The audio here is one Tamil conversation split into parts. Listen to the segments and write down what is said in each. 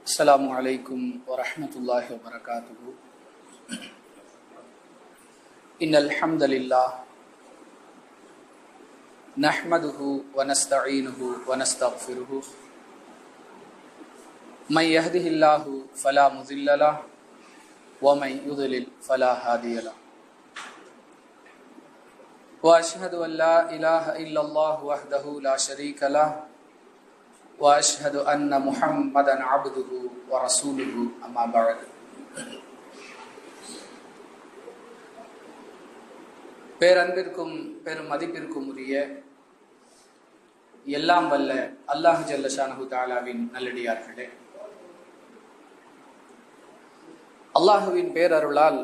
السلام عليكم ورحمة الله وبركاته. إن الحمد لله نحمده ونستعينه ونستغفره من يهده الله فلا مضل له ومن يضلل فلا هادي له وأشهد أن لا إله إلا الله وحده لا شريك له وأشهد أن محمدا عبده ورسوله أما بعد. பேரன்பிற்கும் பெரும் மதிப்பிற்கும் உரிய எல்லாம் வல்ல அல்லாஹ் ஜல்ல ஷானஹு தஆலாவின் நல்லடியார்களே, அல்லாஹுவின் பேரருளால்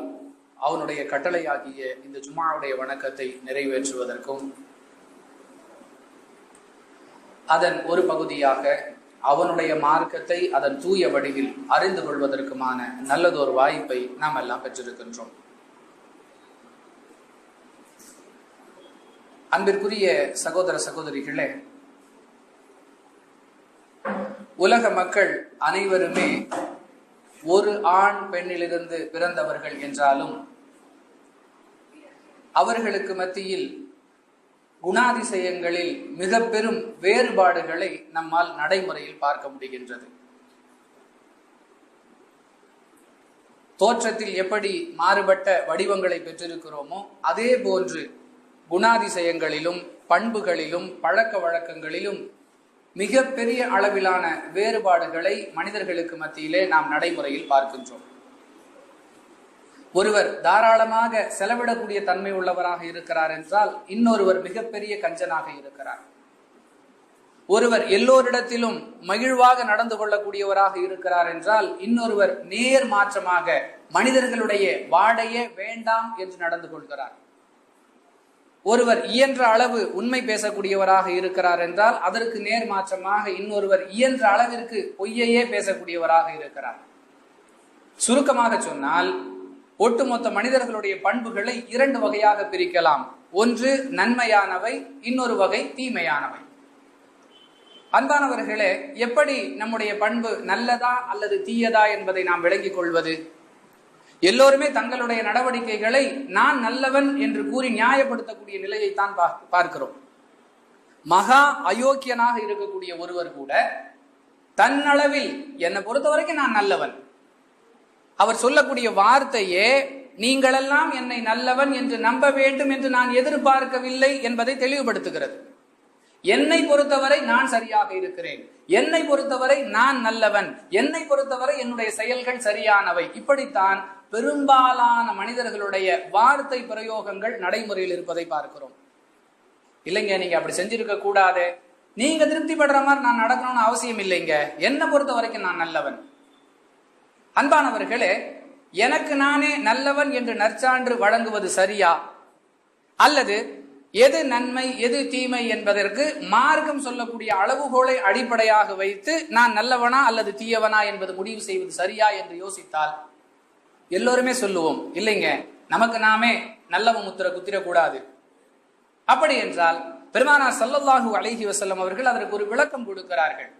அவனுடைய கட்டளையாகிய இந்த ஜும்ஆவுடைய வணக்கத்தை நிறைவேற்றுவதற்கும் அதன் ஒரு பகுதியாக அவனுடைய மார்க்கத்தை அதன் தூய வடிவில் அறிந்து கொள்வதற்குமான நல்லதொரு வாய்ப்பை நாம் எல்லாம் பெற்றிருக்கின்றோம். அன்பிற்குரிய சகோதர சகோதரிகளே, உலக மக்கள் அனைவருமே ஒரு ஆண் பெண்ணிலிருந்து பிறந்தவர்கள் என்றாலும் அவர்களுக்கு மத்தியில் குணாதிசயங்களில் மிக பெரும் வேறுபாடுகளை நம்மால் நடைமுறையில் பார்க்க முடிகின்றது. தோற்றத்தில் எப்படி மாறுபட்ட வடிவங்களை பெற்றிருக்கிறோமோ அதே போன்று குணாதிசயங்களிலும் பண்புகளிலும் பழக்க வழக்கங்களிலும் மிக பெரிய அளவிலான வேறுபாடுகளை மனிதர்களுக்கு மத்தியிலே நாம் நடைமுறையில் பார்க்கின்றோம். ஒருவர் தாராளமாக செலவிடக்கூடிய தன்மை உள்ளவராக இருக்கிறார் என்றால் இன்னொருவர் மிகப்பெரிய கஞ்சனாக இருக்கிறார். ஒருவர் எல்லோரிடத்திலும் மகிழ்வாக நடந்து கொள்ளக்கூடியவராக இருக்கிறார் என்றால் இன்னொருவர் நேர் மாற்றமாக மனிதர்களுடைய வாடையே வேண்டாம் என்று நடந்து கொள்கிறார். ஒருவர் இயன்ற அளவு உண்மை பேசக்கூடியவராக இருக்கிறார் என்றால் அதற்கு நேர் மாற்றமாக இன்னொருவர் இயன்ற அளவிற்கு பொய்யையே பேசக்கூடியவராக இருக்கிறார். சுருக்கமாக சொன்னால் ஒட்டுமொத்த மனிதர்களுடைய பண்புகளை இரண்டு வகையாக பிரிக்கலாம். ஒன்று நன்மையானவை, இன்னொரு வகை தீமையானவை. அன்பானவர்களே, எப்படி நம்முடைய பண்பு நல்லதா அல்லது தீயதா என்பதை நாம் விளங்கிக் கொள்வது? எல்லோருமே தங்களுடைய நடவடிக்கைகளை நான் நல்லவன் என்று கூறி நியாயப்படுத்தக்கூடிய நிலையைத்தான் பார்க்கிறோம். மகா அயோக்கியனாக இருக்கக்கூடிய ஒருவர் கூட தன்னளவில் என்னை பொறுத்த வரைக்கும் நான் நல்லவன், அவர் சொல்லக்கூடிய வார்த்தையே நீங்களெல்லாம் என்னை நல்லவன் என்று நம்ப வேண்டும் என்று நான் எதிர்பார்க்கவில்லை என்பதை தெளிவுபடுத்துகிறது. என்னை பொறுத்தவரை நான் சரியாக இருக்கிறேன், என்னை பொறுத்தவரை நான் நல்லவன், என்னை பொறுத்தவரை என்னுடைய செயல்கள் சரியானவை. இப்படித்தான் பெரும்பாலான மனிதர்களுடைய வார்த்தை பிரயோகங்கள் நடைமுறையில் இருப்பதை பார்க்கிறோம். இல்லைங்க, நீங்க அப்படி செஞ்சிருக்க கூடாது, நீங்க திருப்தி படுற மாதிரி நான் நடக்கணும்னு அவசியம் இல்லைங்க, என்னை பொறுத்த வரைக்கும் நான் நல்லவன். அன்பானவர்களே, எனக்கு நானே நல்லவன் என்று நற்சான்று வழங்குவது சரியா, அல்லது எது நன்மை எது தீமை என்பதற்கு மார்க்கம் சொல்லக்கூடிய அளவுகோலை அடிப்படையாக வைத்து நான் நல்லவனா அல்லது தீயவனா என்பது முடிவு செய்வது சரியா என்று யோசித்தால் எல்லோருமே சொல்லுவோம், இல்லைங்க நமக்கு நாமே நல்லவன் முத்திர குத்திரக்கூடாது. அப்படி என்றால் பெருமானார் ஸல்லல்லாஹு அலைஹி வஸல்லம் அவர்கள் அதற்கு ஒரு விளக்கம் கொடுக்கிறார்கள்.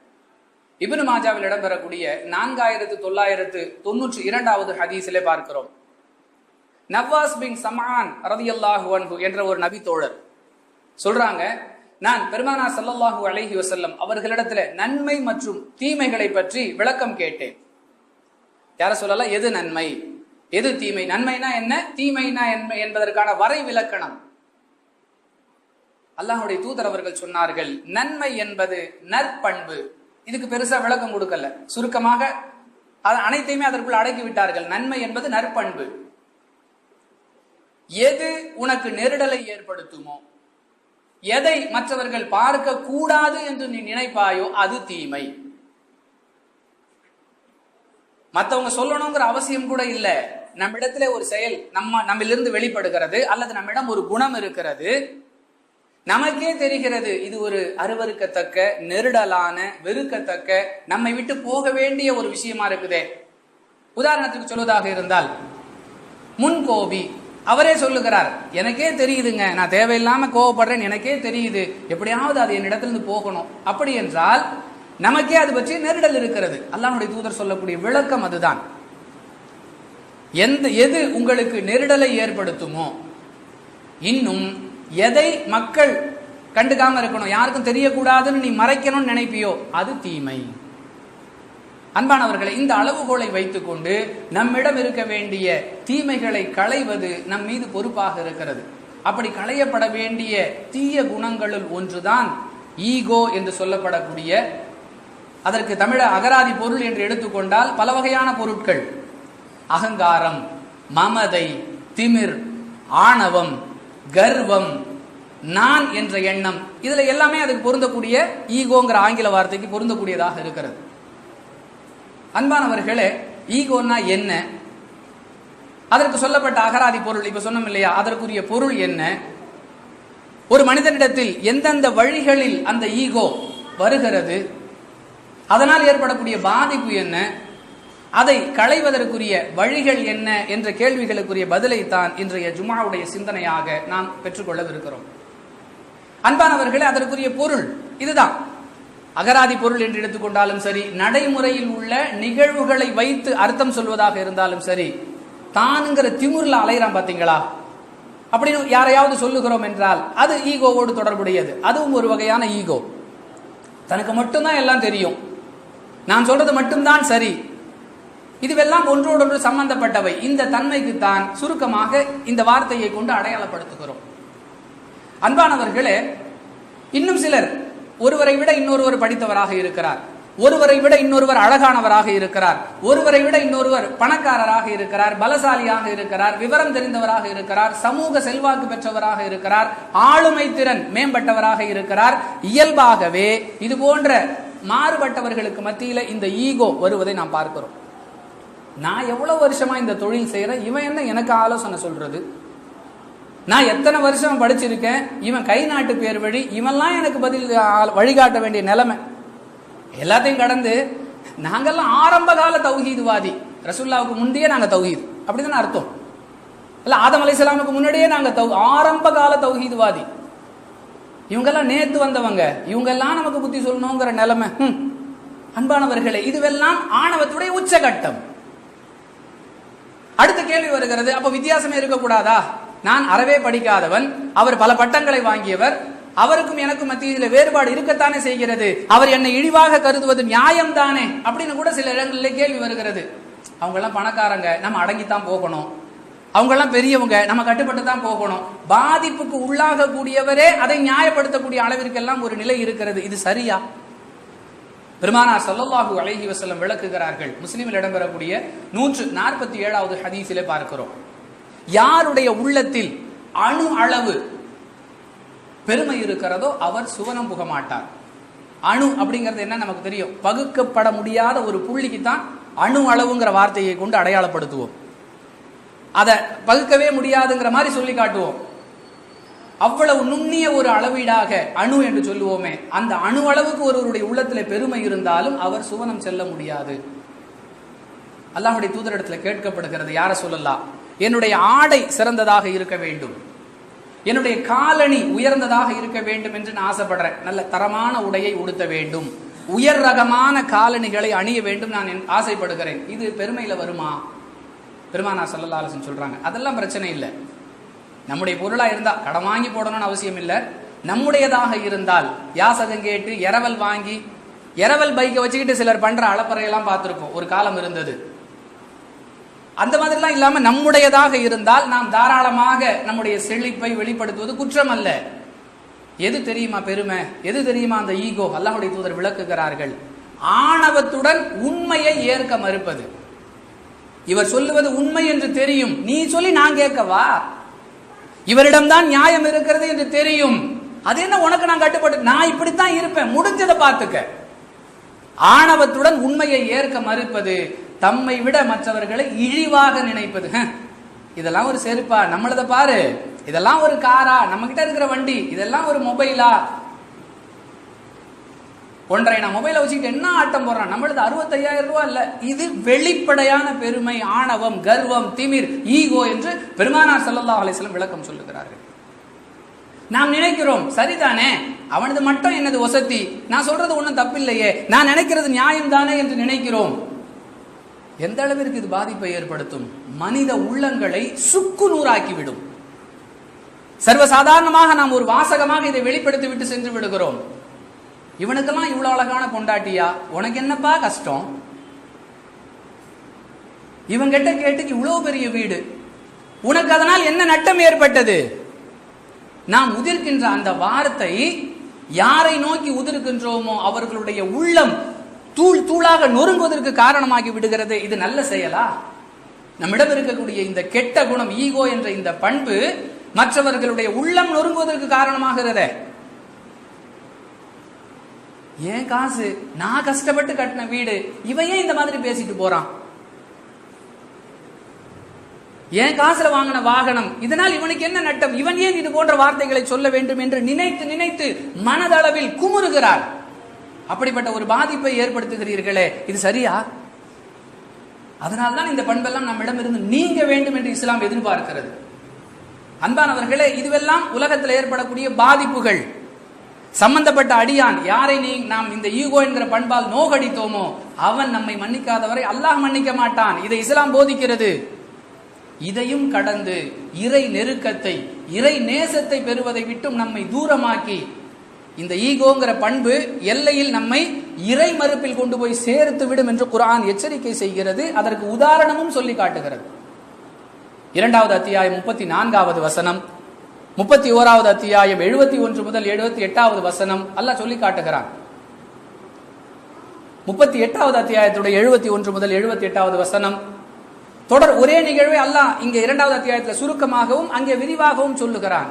இப்னு மாஜாவில் இடம்பெறக்கூடிய 4992வது ஹதீஸிலே பார்க்கிறோம். நவாஸ் பின் சம்ஆன் ரலியல்லாஹு அன்ஹு என்ற ஒரு நபி தோழர் சொல்றாங்க, நான் பெருமானார் ஸல்லல்லாஹு அலைஹி வஸல்லம் அவர்களிடத்துல நன்மை மற்றும் தீமைகளை பற்றி விளக்கம் கேட்டேன். யார சொல்லலாம், எது நன்மை எது தீமை, நன்மைனா என்ன தீமைனா என்ன என்பதற்கான வரை விலக்கணம். அல்லாஹ்வுடைய தூதர் அவர்கள் சொன்னார்கள், நன்மை என்பது நற்பண்பு. இதுக்கு பெருசா விளக்கம் கொடுக்கல, சுருக்கமாக அனைத்தையுமே அதற்குள் அடக்கி விட்டார்கள். நன்மை என்பது நற்பண்பு. எது உனக்கு நெருடலை ஏற்படுத்துமோ, எதை மற்றவர்கள் பார்க்க கூடாது என்று நீ நினைப்பாயோ அது தீமை. மற்றவங்க சொல்லணுங்கிற அவசியம் கூட இல்ல. நம்மிடத்துல ஒரு செயல் நம்மிலிருந்து வெளிப்படுகிறது அல்லது நம்மிடம் ஒரு குணம் இருக்கிறது, நமக்கே தெரிகிறது இது ஒரு அருவருக்கத்தக்க நெருடலான வெறுக்கத்தக்க நம்மை விட்டு போக வேண்டிய ஒரு விஷயமா இருக்குதே. உதாரணத்துக்கு சொல்வதாக இருந்தால், முன்கோபி அவரே சொல்லுகிறார், எனக்கே தெரியுதுங்க நான் தேவையில்லாம கோவப்படுறேன், எனக்கே தெரியுது, எப்படியாவது அது என்னிடத்திலிருந்து போகணும். அப்படி என்றால் நமக்கே அது பற்றி நெருடல் இருக்கிறது. அல்லாஹ்வுடைய தூதர் சொல்லக்கூடிய விளக்கம் அதுதான். எது உங்களுக்கு நெருடலை ஏற்படுத்துமோ, இன்னும் எதை மக்கள் கண்டுக்காம இருக்கணும், யாருக்கும் தெரியக்கூடாதுன்னு நீ மறைக்கணும்னு நினைப்பியோ அது தீமை. அன்பானவர்களை, இந்த அளவுகோலை வைத்துக் கொண்டு நம்மிடம் இருக்க வேண்டிய தீமைகளை களைவது நம் மீது பொறுப்பாக இருக்கிறது. அப்படி களையப்பட வேண்டிய தீய குணங்களுள் ஒன்றுதான் ஈகோ என்று சொல்லப்படக்கூடிய, அதற்கு தமிழ அகராதி பொருள் என்று எடுத்துக்கொண்டால் பல வகையான பொருட்கள்: அகங்காரம், மமதை, திமிர், ஆணவம், கர்வம், நான் என்ற எண்ணம். இதுல எல்லாமே அதுக்கு பொருந்தக்கூடிய ஈகோங்கிற ஆங்கில வார்த்தைக்கு பொருந்தக்கூடியதாக இருக்கிறது. அன்பானவர்களே, ஈகோன்னா என்ன, அதற்கு சொல்லப்பட்ட அகராதி பொருள் இப்ப சொன்னோம் இல்லையா, அதற்குரிய பொருள் என்ன, ஒரு மனிதனிடத்தில் எந்தெந்த வழிகளில் அந்த ஈகோ வருகிறது, அதனால் ஏற்படக்கூடிய பாதிப்பு என்ன, அதை களைவதற்குரிய வழிகள் என்ன என்ற கேள்விகளுக்குரிய பதிலைத்தான் இன்றைய ஜும்ஆவுடைய சிந்தனையாக நாம் பெற்றுக்கொள்ளவிருக்கிறோம். அன்பானவர்களே, அதற்குரிய பொருள் இதுதான். அகராதி பொருள் என்று எடுத்துக்கொண்டாலும் சரி, நடைமுறையில் உள்ள நிகழ்வுகளை வைத்து அர்த்தம் சொல்வதாக இருந்தாலும் சரி, தானுங்கிற திமிர்ல அலைறான் பாத்தீங்களா அப்படின்னு யாரையாவது சொல்லுகிறோம் என்றால் அது ஈகோவோடு தொடர்புடையது. அதுவும் ஒரு வகையான ஈகோ. தனக்கு மட்டும்தான் எல்லாம் தெரியும், நான் சொல்றது மட்டும்தான் சரி, இதுவெல்லாம் ஒன்றோடொன்று சம்பந்தப்பட்டவை. இந்த தன்மைக்கு தான் சுருக்கமாக இந்த வார்த்தையை கொண்டு அடையாளப்படுத்துகிறோம். அன்பானவர்களே, இன்னும் சிலர் ஒருவரை விட இன்னொருவர் படித்தவராக இருக்கிறார், ஒருவரை விட இன்னொருவர் அழகானவராக இருக்கிறார், ஒருவரை விட இன்னொருவர் பணக்காரராக இருக்கிறார், பலசாலியாக இருக்கிறார், விவரம் தெரிந்தவராக இருக்கிறார், சமூக செல்வாக்கு பெற்றவராக இருக்கிறார், ஆளுமை திறன் மேம்பட்டவராக இருக்கிறார். இயல்பாகவே இது போன்ற மாறுபட்டவர்களுக்கு மத்தியில இந்த ஈகோ வருவதை நாம் பார்க்கிறோம். நான் எவ்வளவு வருஷமா இந்த தொழில் செய்யறேன், இவன் என்ன எனக்கு ஆலோசனை சொல்றது, நான் எத்தனை வருஷம் படிச்சிருக்கேன், இவன் கை நாட்டு பேர் வழி, இவன்லாம் எனக்கு பதில் வழிகாட்ட வேண்டிய நிலைமை. எல்லாத்தையும் கடந்து நாங்கெல்லாம் ஆரம்ப கால தௌஹீத்வாதி, ரசூலுல்லாஹ்வுக்கு முந்தையே நாங்க தௌஹீத், அப்படிதான் அர்த்தம் இல்ல. ஆதம் அலைஹிஸ்ஸலாமுக்கு முன்னாடியே நாங்க ஆரம்ப கால தௌஹீத்வாதி. இவங்கெல்லாம் நேத்து வந்தவங்க, இவங்கெல்லாம் நமக்கு புத்தி சொல்லணுங்கிற நிலைமை. அன்பானவர்களே, இதுவெல்லாம் ஆணவத்துடைய உச்சகட்டம். அடுத்த கேள்வி வருகிறது, அப்ப வித்தியாசமே இருக்கக்கூடாதா? நான் அறவே படிக்காதவன், அவர் பல பட்டங்களை வாங்கியவர், அவருக்கும் எனக்கும் மத்தியில் வேறுபாடு இருக்கத்தானே செய்கிறது, அவர் என்னை இழிவாக கருதுவது நியாயம் தானே அப்படின்னு கூட சில இடங்களில் கேள்வி வருகிறது. அவங்க எல்லாம் பணக்காரங்க, நம்ம அடங்கித்தான் போகணும், அவங்க எல்லாம் பெரியவங்க, நம்ம கட்டுப்பட்டு தான் போகணும். பாதிப்புக்கு உள்ளாக கூடியவரே அதை நியாயப்படுத்தக்கூடிய அளவிற்கெல்லாம் ஒரு நிலை இருக்கிறது. இது சரியா? பெருமானார் ஸல்லல்லாஹு அலைஹி வஸல்லம் விளக்குகிறார்கள். முஸ்லிமில் இடம்பெறக்கூடிய 147வது ஹதீஸிலே பார்க்கிறோம், யாருடைய உள்ளத்தில் அணு அளவு பெருமை இருக்கிறதோ அவர் சுவனம் புக மாட்டார். அணு அப்படிங்கிறது என்ன நமக்கு தெரியும், பகுக்கப்பட முடியாத ஒரு புள்ளிக்கு தான் அணு அளவுங்கிற வார்த்தையை கொண்டு அடையாளப்படுத்துவோம். அதை பகுக்கவே முடியாதுங்கிற மாதிரி சொல்லி காட்டுவோம். அவ்வளவு நுண்ணிய ஒரு அளவீடாக அணு என்று சொல்லுவோமே, அந்த அணு அளவுக்கு ஒருவருடைய உள்ளத்தில் பெருமை இருந்தாலும் அவர் சுவனம் செல்ல முடியாது. அல்லாஹ்வுடைய தூதரிடத்தில் கேட்கப்படுகிறது, யார சொல்லலாம், என்னுடைய ஆடை சிறந்ததாக இருக்க வேண்டும், என்னுடைய காலணி உயர்ந்ததாக இருக்க வேண்டும் என்று நான் ஆசைப்படுறேன், நல்ல தரமான உடையை உடுத்த வேண்டும், உயர் ரகமான காலணிகளை அணிய வேண்டும் நான் ஆசைப்படுகிறேன், இது பெருமையில வருமா? பெருமானார் ஸல்லல்லாஹு அலைஹி வஸல்லம் சொல்றாங்க, அதெல்லாம் பிரச்சனை இல்லை. நம்முடைய பொருளா இருந்தா கடன் வாங்கி போடணும்னு அவசியம் இல்லை. நம்முடையதாக இருந்தால் யாசகம் கேட்டு இரவல் வாங்கி, இரவல் பைக்கை வச்சுக்கிட்டு சிலர் பண்ற அளப்பறையெல்லாம் பார்த்திருப்போம், ஒரு காலம் இருந்தது. அந்த மாதிரிலாம் இல்லாம நம்முடையதாக இருந்தால் நாம் தாராளமாக நம்முடைய செழிப்பை வெளிப்படுத்துவது குற்றம் அல்ல. எது தெரியுமா பெருமை, எது தெரியுமா அந்த ஈகோ? அல்லாஹ்வுடைய தூதர் விளக்குகிறார்கள், ஆணவத்துடன் உண்மையை ஏற்க மறுப்பது. இவர் சொல்லுவது உண்மை என்று தெரியும், நீ சொல்லி நான் கேட்கவா? இவரிடம்தான் நியாயம் இருக்கிறது என்று தெரியும், அது என்ன உனக்கு நான் கட்டுப்பட்டு, நான் இப்படித்தான் இருப்பேன், முடிஞ்சதை பார்த்துக்க. ஆணவத்துடன் உண்மையை ஏற்க மறுப்பது, தம்மை விட மற்றவர்களை இழிவாக நினைப்பது. இதெல்லாம் ஒரு செருப்பா, நம்மளத பாரு, இதெல்லாம் ஒரு காரா, நம்ம கிட்ட இருக்கிற வண்டி, இதெல்லாம் ஒரு மொபைலா, 1.5 மொபைலை வச்சுக்கிட்டு என்ன ஆட்டம் போடுறான், நம்மளது 65,000 ரூபாய் இல்ல. இது வெளிப்படையான பெருமை, ஆணவம், கர்வம், திமிர், ஈகோ என்று பெருமானார் ஸல்லல்லாஹு அலைஹி வஸல்லம் விளக்கம் சொல்லுகிறார்கள். நாம் நினைக்கிறோம் சரிதானே, அவனது மட்டும் என்னது வசதி, நான் சொல்றது ஒன்றும் தப்பில்லையே, நான் நினைக்கிறது நியாயம் தானே என்று நினைக்கிறோம். எந்த அளவிற்கு இது பாதிப்பை ஏற்படுத்தும்? மனித உள்ளங்களை சுக்கு நூறாக்கிவிடும். சர்வசாதாரணமாக நாம் ஒரு வாசகமாக இதை வெளிப்படுத்தி விட்டு சென்று விடுகிறோம். இவனுக்கெல்லாம் இவ்வளவு அழகான பொண்டாட்டியா, உனக்கு என்னப்பா கஷ்டம்? இவன் கிட்ட கேட்டு இவ்வளவு பெரிய வீடு, உனக்கு அதனால் என்ன நட்டம் ஏற்பட்டது? நாம் உதிர்க்கின்ற அந்த வார்த்தை யாரை நோக்கி உதிர்க்கின்றோமோ அவர்களுடைய உள்ளம் தூள் தூளாக நொறுங்குவதற்கு காரணமாகி விடுகிறது. இது நல்ல செயலா? நம்மிடம் இருக்கக்கூடிய இந்த கெட்ட குணம், ஈகோ என்ற இந்த பண்பு மற்றவர்களுடைய உள்ளம் நொறுங்குவதற்கு காரணமாகிறதே. ஏன் காசு, நான் கஷ்டப்பட்டு கட்டின வீடு, இவன் ஏன் இந்த மாதிரி பேசிட்டு போறான்? ஏன் காசுல வாங்கின வாகனம், இதனால் இவனுக்கு என்ன நட்டம்? இவன் ஏன் இது போன்ற வார்த்தைகளை சொல்ல வேண்டும் என்று நினைத்து நினைத்து மனதளவில் குமுறுகிறார். அப்படிப்பட்ட ஒரு பாதிப்பை ஏற்படுத்துகிறீர்களே, இது சரியா? அதனால்தான் இந்த பண்பெல்லாம் நம்மிடம் இருந்து நீங்க வேண்டும் என்று இஸ்லாம் எதிர்பார்க்கிறது. அன்பானவர்களே, இதுவெல்லாம் உலகத்தில் ஏற்படக்கூடிய பாதிப்புகள். சம்பந்தப்பட்ட அடியான் யாரை நாம் இந்த ஈகோ என்கிற பண்பால் நோகடித்தோமோ அவன் நம்மை மன்னிக்காதவரை அல்லாஹ் மன்னிக்க மாட்டான். இதை இஸ்லாம் போதிக்கிறது. இதையும் கடந்து இறை நெருக்கத்தை, இறை நேசத்தை பெறுவதை விட்டும் நம்மை தூரமாக்கி இந்த ஈகோங்கிற பண்பு எல்லையில் நம்மை இறை மறுப்பில் கொண்டு போய் சேர்த்து விடும் என்று குர்ஆன் எச்சரிக்கை செய்கிறது. அதற்கு உதாரணமும் சொல்லி காட்டுகிறது. 2வது அத்தியாயம் 34வது வசனம், 31வது அத்தியாயம் 71 முதல் 78வது வசனம் அல்லாஹ் சொல்லி காட்டுகிறான். 38வது அத்தியாயத்துடைய 71 முதல் 78வது வசனம் தொடர் ஒரே நிகழ்வை அல்லாஹ் இங்கே 2வது அத்தியாயத்தில் சுருக்கமாகவும் அங்கே விரிவாகவும் சொல்லுகிறான்.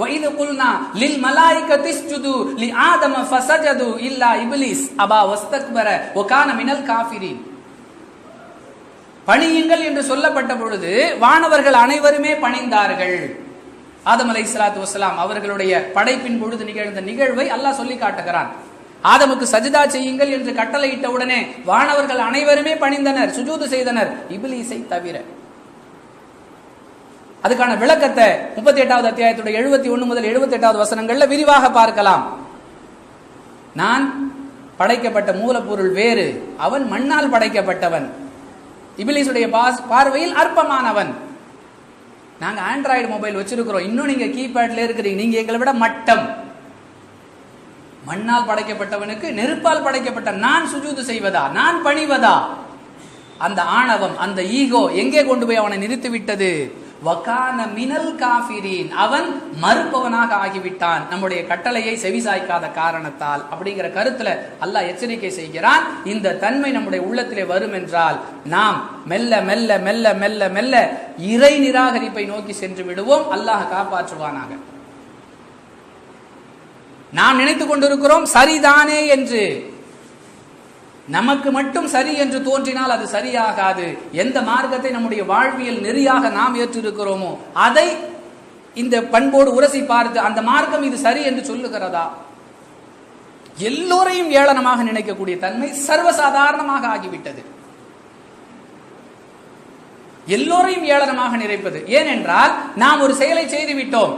وَإِذْ قُلْنَا لِلْمَلَائِكَةِ اسْجُدُوا لِآدَمَ فَسَجَدُوا إِلَّا إِبْلِيسَ أَبَى وَاسْتَكْبَرَ وَكَانَ مِنَ الْكَافِرِينَ. பணியுங்கள் என்று சொல்லப்பட்ட பொழுது வானவர்கள் அனைவருமே பணிந்தார்கள். ஆதம் அலைஹிஸ்ஸலாத்து வஸ்ஸலாம் அவர்களுடைய படைப்பின் பொழுது நிகழ்ந்த நிகழ்வை அல்லாஹ் சொல்லி காட்டுகிறான். ஆதமுக்கு சஜிதா செய்யுங்கள் என்று கட்டளையிட்ட உடனே வானவர்கள் அனைவருமே பணிந்தனர், சுஜூது செய்தனர், இப்லீஸை தவிர. அதுக்கான விளக்கத்தை 38வது அத்தியாயத்துடைய 71 முதல் 78வது வசனங்கள்ல விரிவாக பார்க்கலாம். நான் படைக்கப்பட்ட மூலப்பொருள் வேறு, அவன் மண்ணால் படைக்கப்பட்டவன், இப்லீஸுடைய பார்வையில் அற்பமானவன். நாங்க ஆண்ட்ராய்டு மொபைல் வச்சிருக்கிறோம், இன்னும் நீங்க கீபேட்ல இருக்கிறீங்க, நீங்க எங்களை விட மட்டம். மண்ணால் படைக்கப்பட்டவனுக்கு நெருப்பால் படைக்கப்பட்ட நான் சுஜூது செய்வதா, நான் பணிவதா? அந்த ஆணவம், அந்த ஈகோ எங்கே கொண்டு போய் அவனை நிறுத்திவிட்டது? வகான மினல் காஃபிரீன், அவன் மறுப்பவனாக ஆகிவிட்டான் நம்முடைய கட்டளையை செவிசாய்க்காத காரணத்தால். அப்படிங்கிற கருத்துல அல்லாஹ் எச்சரிக்கை செய்கிறான். இந்த தன்மை நம்முடைய உள்ளத்திலே வரும் என்றால் நாம் மெல்ல மெல்ல மெல்ல மெல்ல மெல்ல இறை நிராகரிப்பை நோக்கி சென்று விடுவோம். அல்லாஹ் காப்பாற்றுவானாக. நாம் நினைத்துக் கொண்டிருக்கிறோம் சரிதானே என்று. நமக்கு மட்டும் சரி என்று தோன்றினால் அது சரியாகாது. எந்த மார்க்கத்தை நம்முடைய வாழ்வியல் நெறியாக நாம் ஏற்றிருக்கிறோமோ அதை இந்த பண்போடு உரசி பார்த்து அந்த மார்க்கம் இது சரி என்று சொல்லுகிறதா? எல்லோரையும் ஏளனமாக நினைக்கக்கூடிய தன்மை சர்வசாதாரணமாக ஆகிவிட்டது. எல்லோரையும் ஏளனமாக நினைப்பது. ஏனென்றால் நாம் ஒரு செயலை செய்து விட்டோம்,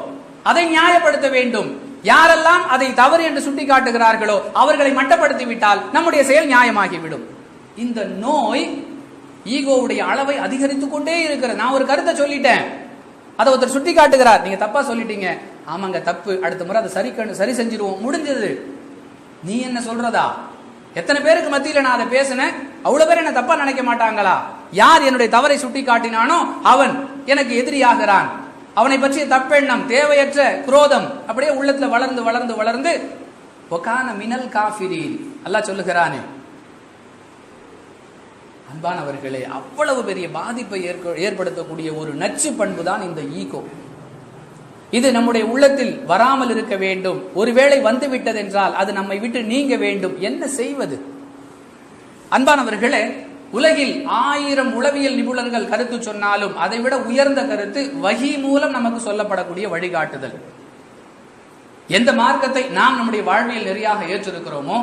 அதை நியாயப்படுத்த வேண்டும். யாரெல்லாம் அதை தவறு என்று சுட்டி காட்டுகிறார்களோ அவர்களை மட்டப்படுத்தி விட்டால் நம்முடைய செயல் நியாயமாகிவிடும். இந்த நோய் ஈகோவுடைய அளவை அதிகரித்துக் கொண்டே இருக்கிறது. நான் ஒரு கருத்தை சொல்லிட்டேன், அதை ஒருத்தர் சுட்டி காட்டுகிறார், நீங்க தப்பா சொல்லிட்டீங்க, ஆமாங்க தப்பு, அடுத்த முறை அதை சரி செஞ்சிருவோம், முடிஞ்சது. நீ என்ன சொல்றதா? எத்தனை பேருக்கு மத்தியில் நான் அதை பேசினேன், அவ்வளவு பேர் என்ன தப்பா நினைக்க மாட்டாங்களா? யார் என்னுடைய தவறை சுட்டி காட்டினானோ அவன் எனக்கு எதிரியாகிறான். அவனை பற்றிய தப்பெண்ணம், தேவையற்ற குரோதம் அப்படியே உள்ளத்துல வளர்ந்து வளர்ந்து வளர்ந்து வகான மினல் காஃபிரீன் அல்லாஹ் சொல்லுகிறானே. அன்பானவர்களே, அவ்வளவு பெரிய பாதிப்பை ஏற்படுத்தக்கூடிய ஒரு நச்சு பண்பு தான் இந்த ஈகோ. இது நம்முடைய உள்ளத்தில் வராமல் இருக்க வேண்டும். ஒருவேளை வந்து விட்டது என்றால் அது நம்மை விட்டு நீங்க வேண்டும். என்ன செய்வது? அன்பானவர்களே, உலகில் 1000 உளவியல் நிபுணர்கள் கருத்து சொன்னாலும் அதை விட உயர்ந்த கருத்து வஹி மூலம் நமக்கு சொல்லப்படக்கூடிய வழிகாட்டுதல். எந்த மார்க்கத்தை நாம் நம்முடைய வாழ்வியல் நெறியாக ஏற்றிருக்கிறோமோ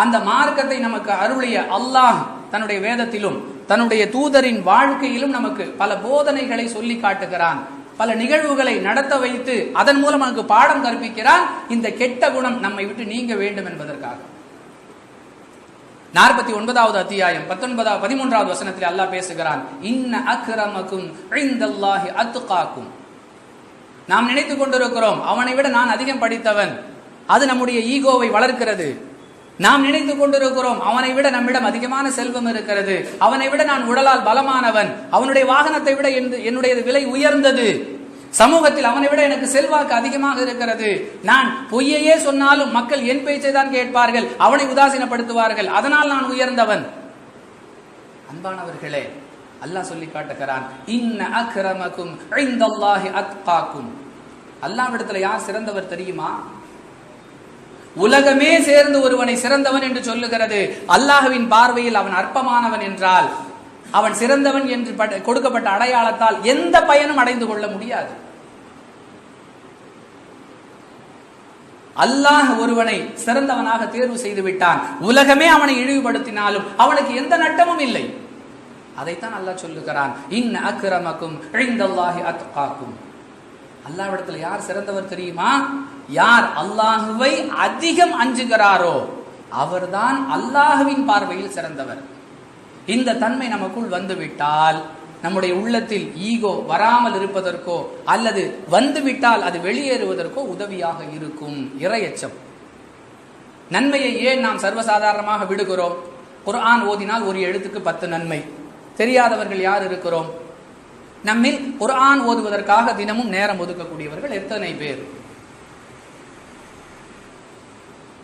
அந்த மார்க்கத்தை நமக்கு அருளிய அல்லாஹ் தன்னுடைய வேதத்திலும் தன்னுடைய தூதரின் வாழ்க்கையிலும் நமக்கு பல போதனைகளை சொல்லி காட்டுகிறான். பல நிகழ்வுகளை நடத்த வைத்து அதன் மூலம் நமக்கு பாடம் கற்பிக்கிறான். இந்த கெட்ட குணம் நம்மை விட்டு நீங்க வேண்டும் என்பதற்காக. 49வது அத்தியாயம் 13வது வசனத்தில் அல்லாஹ் பேசுகிறான், இன்ன அக்ரமக்கும் இன்தல்லாஹி அத்காக்கும். நாம் நினைத்துக் கொண்டிருக்கிறோம் அவனை விட நான் அதிகம் படித்தவன், அது நம்முடைய ஈகோவை வளர்க்கிறது. நாம் நினைத்துக் கொண்டிருக்கிறோம் அவனை விட நம்மிடம் அதிகமான செல்வம் இருக்கிறது, அவனை விட நான் உடலால் பலமானவன், அவனுடைய வாகனத்தை விட என்னுடைய விலை உயர்ந்தது, சமூகத்தில் அவனை விட எனக்கு செல்வாக்கு அதிகமாக இருக்கிறது, நான் பொய்யையே சொன்னாலும் மக்கள் என் பேச்சை தான் கேட்பார்கள், அவனை உதாசீனப்படுத்துவார்கள், அதனால் நான் உயர்ந்தவன். அன்பானவர்களே, அல்லாஹ் சொல்லி காட்டுகிறான், இன்ன அக்ரமக்கும் இன்தல்லாஹி அத்காக்கும். அல்லாஹ்விடத்தில் யார் சிறந்தவர் தெரியுமா? உலகமே சேர்ந்து ஒருவனை சிறந்தவன் என்று சொல்லுகிறது. அல்லாஹ்வின் பார்வையில் அவன் அற்பமானவன் என்றால், அவன் சிறந்தவன் என்று கொடுக்கப்பட்ட அடையாளத்தால் எந்த பயனும் அடைந்து கொள்ள முடியாது. அல்லாஹ் ஒருவனை சிறந்தவனாக தேர்வு செய்து விட்டான். உலகமே அவனை இழிவுபடுத்தினாலும் அவனுக்கு எந்த நட்டமும் இல்லை. அதைத்தான் அல்லாஹ் சொல்லுகிறான், இன்ன அக்ரமக்கும் இன்தல்லாஹி அத்காக்கும். அல்லாஹ்விடத்தில் யார் சிறந்தவர் தெரியுமா? யார் அல்லாஹுவை அதிகம் அஞ்சுகிறாரோ அவர்தான் அல்லாஹுவின் பார்வையில் சிறந்தவர். இந்த தன்மை நமக்குள் வந்துவிட்டால் நம்முடைய உள்ளத்தில் ஈகோ வராமல் இருப்பதற்கோ அல்லது வந்துவிட்டால் அது வெளியேறுவதற்கோ உதவியாக இருக்கும். இறையச்சம். நன்மையை ஏன் நாம் சர்வசாதாரணமாக விடுகிறோம்? குர்ஆன் ஓதினால் ஒரு எழுத்துக்கு 10 நன்மை. தெரியாதவர்கள் யார் இருக்கிறோம்? நம்மில் குர்ஆன் ஓதுவதற்காக தினமும் நேரம் ஒதுக்கக்கூடியவர்கள் எத்தனை பேர்?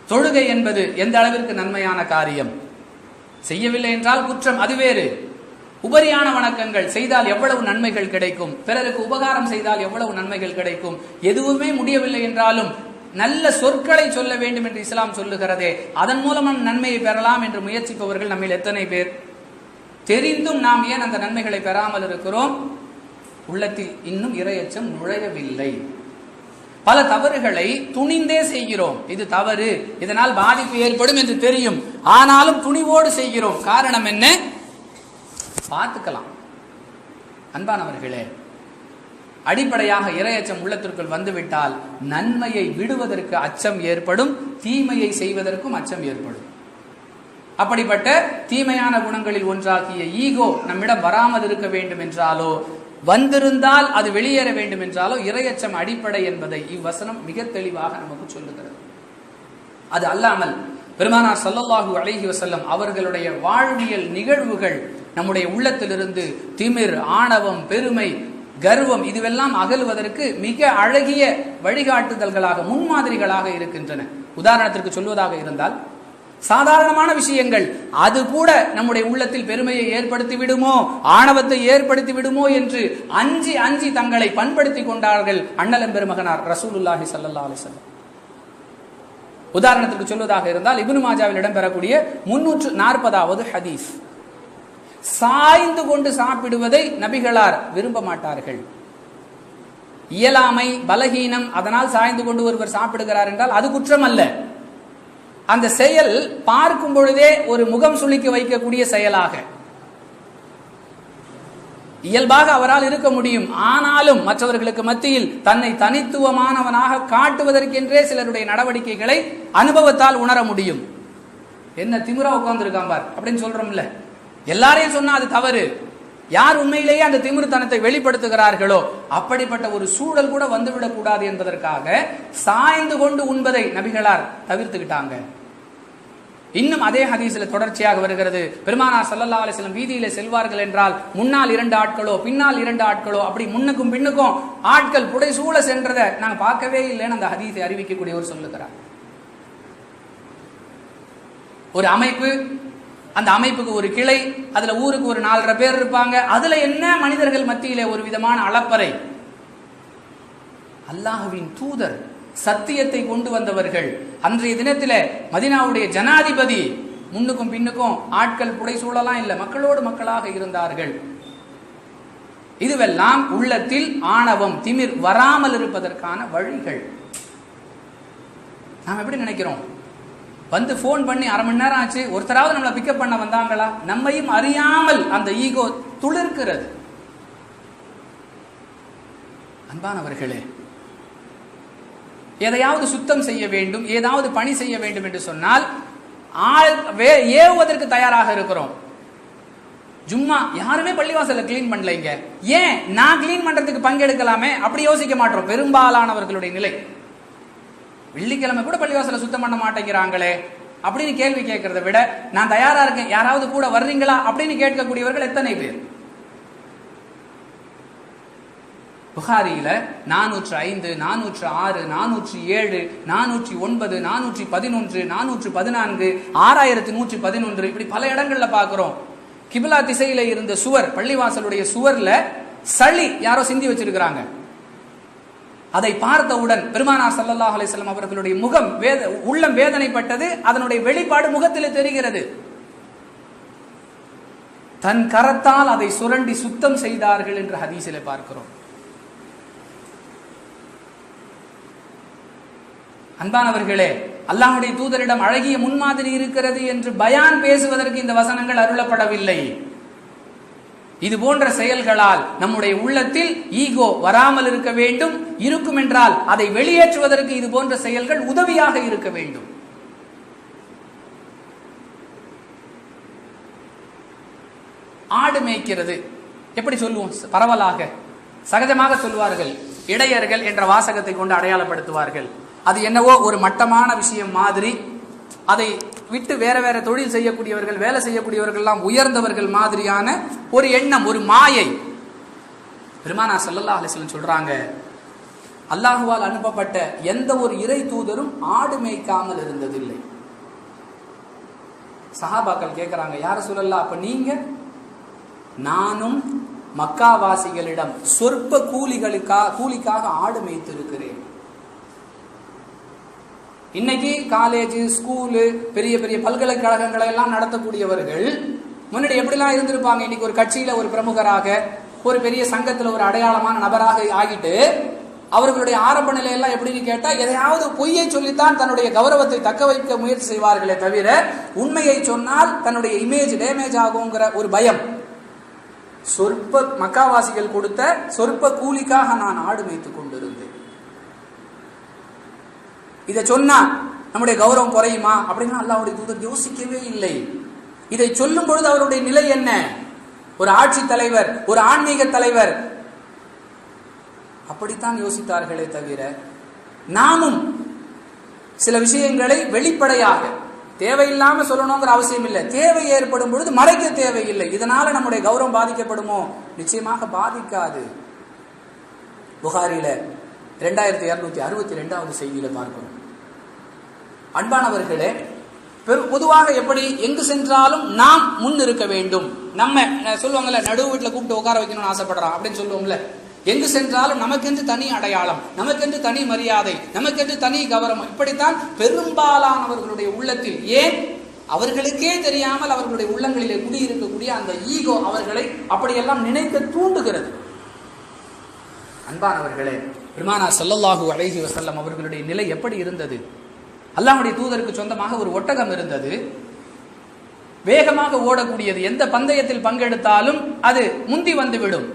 தொழுகை என்பது எந்த அளவிற்கு நன்மையான காரியம்? செய்யவில்லை என்றால் குற்றம், அது வேறு. உபரியான வணக்கங்கள் செய்தால் எவ்வளவு நன்மைகள் கிடைக்கும், பிறருக்கு உபகாரம் செய்தால் எவ்வளவு நன்மைகள் கிடைக்கும். எதுவுமே முடியவில்லை என்றாலும் நல்ல சொற்களை சொல்ல வேண்டும் என்று இஸ்லாம் சொல்லுகிறதே, அதன் மூலம் நன்மையை பெறலாம் என்று முயற்சிப்பவர்கள் நம்மில் எத்தனை பேர்? தெரிந்தும் நாம் ஏன் அந்த நன்மைகளை பெறாமல் இருக்கிறோம்? உள்ளத்தில் இன்னும் இறையச்சம் நுழையவில்லை. பல தவறுகளை துணிந்தே செய்கிறோம். இது தவறு, இதனால் பாதிப்பு ஏற்படும் என்று தெரியும், ஆனாலும் துணிவோடு செய்கிறோம். காரணம் என்ன? பார்த்துக்கலாம். அன்பானவர்களே, அடிப்படையாக இறையச்சம் உள்ளத்திற்குள் வந்துவிட்டால் நன்மையை விடுவதற்கு அச்சம் ஏற்படும், தீமையை செய்வதற்கும் அச்சம் ஏற்படும். அப்படிப்பட்ட தீமையான குணங்களில் ஒன்றாகிய ஈகோ நம்மிடம் வராமல் இருக்க வேண்டும் என்றாலோ, வந்திருந்தால் அது வெளியேற வேண்டும் என்றாலோ இறையச்சம் அடிப்படை என்பதை இவ்வசனம் மிக தெளிவாக நமக்கு சொல்லுகிறது. அது அல்லாமல் பெருமானார் ஸல்லல்லாஹு அலைஹி வஸல்லம் அவர்களுடைய வாழ்வியல் நிகழ்வுகள் நம்முடைய உள்ளத்திலிருந்து திமிர், ஆணவம், பெருமை, கர்வம் இதுவெல்லாம் அகலுவதற்கு மிக அழகிய வழிகாட்டுதல்களாக, முன்மாதிரிகளாக இருக்கின்றன. உதாரணத்திற்கு சொல்வதாக இருந்தால், சாதாரணமான விஷயங்கள் அது கூட நம்முடைய உள்ளத்தில் பெருமையை ஏற்படுத்தி விடுமோ, ஆணவத்தை ஏற்படுத்தி விடுமோ என்று அஞ்சி அஞ்சி தங்களை பண்படுத்தி கொண்டார்கள் அண்ணலம் பெருமகனார் ரசூலுல்லாஹி ஸல்லல்லாஹு அலைஹி வஸல்லம். உதாரணத்திற்கு சொல்வதாக இருந்தால், இப்னு மாஜாவில் இடம்பெறக்கூடிய 340வது ஹதீஸ், சாய்ந்து கொண்டு சாப்பிடுவதை நபிகளார் விரும்ப மாட்டார்கள். இயலாமை, பலகீனம், அதனால் சாய்ந்து கொண்டு ஒருவர் சாப்பிடுகிறார் என்றால் அது குற்றம் அல்ல. அந்த செயல் பார்க்கும் பொழுதே ஒரு முகம் சுளிக்க வைக்கக்கூடிய செயலாக இயல்பாக அவரால் இருக்க முடியும். ஆனாலும் மற்றவர்களுக்கு மத்தியில் தன்னை தனித்துவமானவனாக காட்டுவதற்கென்றே சிலருடைய நடவடிக்கைகளை அனுபவத்தால் உணர முடியும். என்ன திமிரா உட்கார்ந்துருக்கான் பார் அப்படின்னு சொல்றோம்ல, எல்லாரையும் சொன்னா அது தவறு. யார் உண்மையிலேயே அந்த திமிர்த்தனத்தை வெளிப்படுத்துகிறார்களோ அப்படிப்பட்ட ஒரு சூழல் கூட வந்துவிடக் கூடாது என்பதற்காக சாய்ந்து கொண்டு உண்பதை நபிகளார் தவிர்த்துக்கிட்டாங்க. இன்னும் அதே ஹதீஸில் தொடர்ச்சியாக வருகிறது, பெருமானார் ஸல்லல்லாஹு அலைஹி வஸல்லம் வீதியிலே செல்வார்கள் என்றால் முன்னால் 2 ஆட்களோ பின்னால் 2 ஆட்களோ அப்படி முன்னுக்கும் பின்னுக்கும் ஆட்கள் புடைசூழ சென்றதை நாங்கள் பார்க்கவே இல்லைன்னு அந்த ஹதீஸை அறிவிக்கக்கூடியவர் சொல்லுகிறார். ஒரு அமைப்பு, அந்த அமைப்புக்கு ஒரு கிளை, அதுல ஊருக்கு ஒரு 4.5 பேர் இருப்பாங்க. அதுல என்ன மனிதர்கள் மத்தியிலே ஒரு விதமான அளப்பறை. அல்லாஹ்வின் தூதர், சத்தியத்தை கொண்டு வந்தவர்கள், அன்றைய தினத்திலே மதீனாவுடைய ஜனாதிபதி, முன்னுக்கும் பின்னுக்கும் ஆட்கள் புடைசூழலாம் இல்லை, மக்களோடு மக்களாக இருந்தார்கள். இதுவெல்லாம் உள்ளத்தில் ஆணவம், திமிர் வராமல் இருப்பதற்கான வழிகள். நாம் எப்படி நினைக்கிறோம்? வந்து போன் பண்ணி 1/2 மணி நேரம் ஆச்சு, ஒருத்தராவது நம்மளை பிக்கப் பண்ண வந்தாங்களா? நம்மையும் அறியாமல் அந்த ஈகோ துளிர்க்கிறது. அன்பானவர்களே, எதையாவது சுத்தம் செய்ய வேண்டும், ஏதாவது பணி செய்ய வேண்டும் என்று சொன்னால் ஏவுவதற்கு தயாராக இருக்கிறோம். ஜும்மா யாருமே பள்ளிவாசல கிளீன் பண்ணலைங்க, ஏன் நான் கிளீன் பண்றதுக்கு பங்கெடுக்கலாமே, அப்படி யோசிக்க மாட்டோம் பெரும்பாலானவர்களுடைய நிலை. வெள்ளிக்கிழமை கூட பள்ளிவாசல சுத்தம் பண்ண மாட்டேங்கிறாங்களே அப்படின்னு கேள்வி கேட்கறத விட, நான் தயாரா இருக்கேன், யாராவது கூட வர்றீங்களா அப்படின்னு கேட்கக்கூடியவர்கள் எத்தனை பேர்? புகாரியில 405, 406, 407, 409, 411, 414, 6111 இப்படி பல இடங்கள்ல பாக்குறோம். கிபிலா திசையில இருந்த சுவர், பள்ளிவாசலுடைய சுவர்ல சளி யாரோ சிந்தி வச்சிருக்கிறாங்க. அதை பார்த்தவுடன் பெருமானார் ஸல்லல்லாஹு அலைஹி வஸல்லம் அவர்களுடைய முகம் உள்ளம் வேதனைப்பட்டது. அதனுடைய வெளிப்பாடு முகத்திலே தெரிகிறது. தன் கரத்தால் அதை சுரண்டி சுத்தம் செய்தார்கள் என்று ஹதீஸிலே பார்க்கிறோம். அன்பானவர்களே, அல்லாஹ்வுடைய தூதரிடம் அழகிய முன்மாதிரி இருக்கிறது என்று பயான் பேசுவதற்கு இந்த வசனங்கள் அருளப்படவில்லை. இது போன்ற செயல்களால் நம்முடைய உள்ளத்தில் ஈகோ வராமல் இருக்க வேண்டும். இருக்கும் என்றால் அதை வெளியேற்றுவதற்கு இது போன்ற செயல்கள் உதவியாக இருக்க வேண்டும். ஆடு மேய்க்கிறது எப்படி சொல்லுவோம்? பரவலாக சகஜமாக சொல்வார்கள், இடையர்கள் என்ற வாசகத்தை கொண்டு அடையாளப்படுத்துவார்கள். அது என்னவோ ஒரு மட்டமான விஷயம் மாதிரி, அதை விட்டு வேற வேற தொழில் செய்யக்கூடியவர்கள், வேலை செய்யக்கூடியவர்கள் எல்லாம் உயர்ந்தவர்கள் மாதிரியான ஒரு எண்ணம், ஒரு மாயை. பெருமானார் ஸல்லல்லாஹு அலைஹி வஸல்லம் சொல்றாங்க, அல்லாஹுவால் அனுப்பப்பட்ட எந்த ஒரு இறை தூதரும் ஆடு மேய்க்காமல் இருந்ததில்லை. சஹாபாக்கள் கேட்கிறாங்க, யார சொல்லலாம், அப்ப நீங்க? நானும் மக்காவாசிகளிடம் சொற்ப கூலிக்காக ஆடு மேய்த்து இருக்கிறேன். இன்னைக்கு காலேஜ், ஸ்கூலு, பெரிய பெரிய பல்கலைக்கழகங்களை எல்லாம் நடத்தக்கூடியவர்கள் முன்னாடி எப்படிலாம் இருந்திருப்பாங்க? இன்னைக்கு ஒரு கட்சியில ஒரு பிரமுகராக, ஒரு பெரிய சங்கத்துல ஒரு அடையாளமான நபராக ஆகிட்டு, அவர்களுடைய ஆரம்ப நிலையெல்லாம் எப்படின்னு கேட்டா, எதையாவது பொய்யை சொல்லித்தான் தன்னுடைய கௌரவத்தை தக்க வைக்க முயற்சி செய்வார்களே தவிர, உண்மையை சொன்னால் தன்னுடைய இமேஜ் டேமேஜ் ஆகுங்கிற ஒரு பயம். சொற்ப மக்காவாசிகள் கொடுத்த சொற்ப கூலிக்காக நான் ஆடு மேய்த்துக் கொண்டிருந்தேன். இதை சொன்னா நம்முடைய கௌரவம் குறையுமா அப்படின்னா அல்லாஹ்வுடைய தூதர் யோசிக்கவே இல்லை. இதை சொல்லும் பொழுது அவருடைய நிலை என்ன? ஒரு ஆட்சி தலைவர், ஒரு ஆன்மீக தலைவர் அப்படித்தான் யோசித்தார்களே தவிர, நாமும் சில விஷயங்களை வெளிப்படையாக தேவையில்லாம சொல்லணுங்கிற அவசியம் இல்லை. தேவை ஏற்படும் பொழுது மறைக்க தேவையில்லை. இதனால நம்முடைய கௌரவம் பாதிக்கப்படுமோ? நிச்சயமாக பாதிக்காது. புகாரில 2262வது செய்தியில பார்க்கிறோம். அன்பானவர்களே, பொதுவாக எப்படி எங்கு சென்றாலும் நாம் முன் இருக்க வேண்டும். நம்ம சொல்லுவாங்கல்ல, நடுவு வீட்டில் கூப்பிட்டு உட்கார வைக்கணும்னு ஆசைப்படுறான் அப்படின்னு சொல்லுவோம்ல. எங்கு சென்றாலும் நமக்கென்று தனி அடையாளம், நமக்கென்று தனி மரியாதை, நமக்கென்று தனி கௌரவம். இப்படித்தான் பெரும்பாலானவர்களுடைய உள்ளத்தில், ஏன் அவர்களுக்கே தெரியாமல் அவர்களுடைய உள்ளங்களிலே குடியிருக்கக்கூடிய அந்த ஈகோ அவர்களை அப்படியெல்லாம் நினைக்க தூண்டுகிறது. அன்பானவர்களே, பெருமானார் ஸல்லல்லாஹு அலைஹி வஸல்லம் அவர்களுடைய நிலை எப்படி இருந்தது? அல்லாஹ்வுடைய தூதருக்கு சொந்தமாக ஒரு ஒட்டகம் இருந்தது. வேகமாக ஓடக்கூடியது. எந்த பந்தயத்தில் பங்கெடுத்தாலும் அது முந்தி வந்துவிடும்.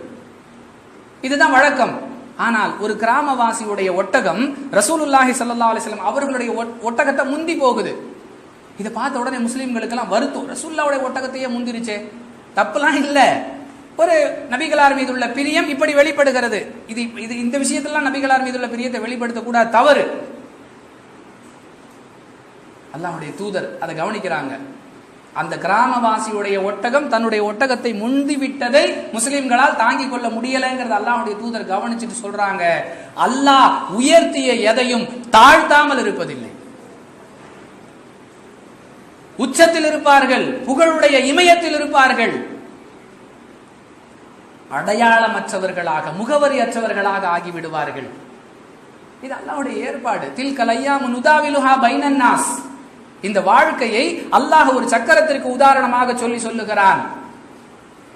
இதுதான் வழக்கம். ஆனால் ஒரு கிராமவாசியுடைய ஒட்டகம் ரசூலுல்லாஹி ஸல்லல்லாஹு அலைஹி வஸல்லம் அவர்களுடைய ஒட்டகத்தை முந்தி போகுது. இதை பார்த்த உடனே முஸ்லிம்களுக்கு எல்லாம் வருத்தம். ரசூலுல்லாஹ்வுடைய ஒட்டகத்தையே முந்திருச்சே, தப்புலாம் இல்ல. ஒரு நபிகளார் மீது உள்ள பிரியம் இப்படி வெளிப்படுகிறது. இது இந்த விஷயத்தெல்லாம் நபிகளார் மீது உள்ள பிரியத்தை வெளிப்படுத்தக்கூடாது, தவறு. அல்லாஹ்வுடைய தூதர் அதை கவனிக்கிறாங்க. அந்த கிராமவாசியுடைய ஒட்டகம் தன்னுடைய ஒட்டகத்தை முந்தி விட்டதை முஸ்லிம்களால் தாங்கிக் கொள்ள முடியலைங்கிறது அல்லாஹ்வுடைய தூதர் கவனிச்சுட்டு சொல்றாங்க, அல்லாஹ் உயர்த்திய எதையும் தாழ்த்தாமல் இருப்பதில்லை. உச்சத்தில் இருப்பார்கள், புகழுடைய இமயத்தில் இருப்பார்கள். அடையாளமற்றவர்களாக, முகவரியற்றவர்களாக ஆகிவிடுவார்கள். இது அல்லாஹ்வுடைய ஏற்பாடு. தில்கல் அய்யாமு நுதாவிலுஹா பைனன் நாஸ். இந்த வாழ்க்கையை அல்லாஹ் ஒரு சக்கரத்திற்கு உதாரணமாக சொல்லுகிறான்.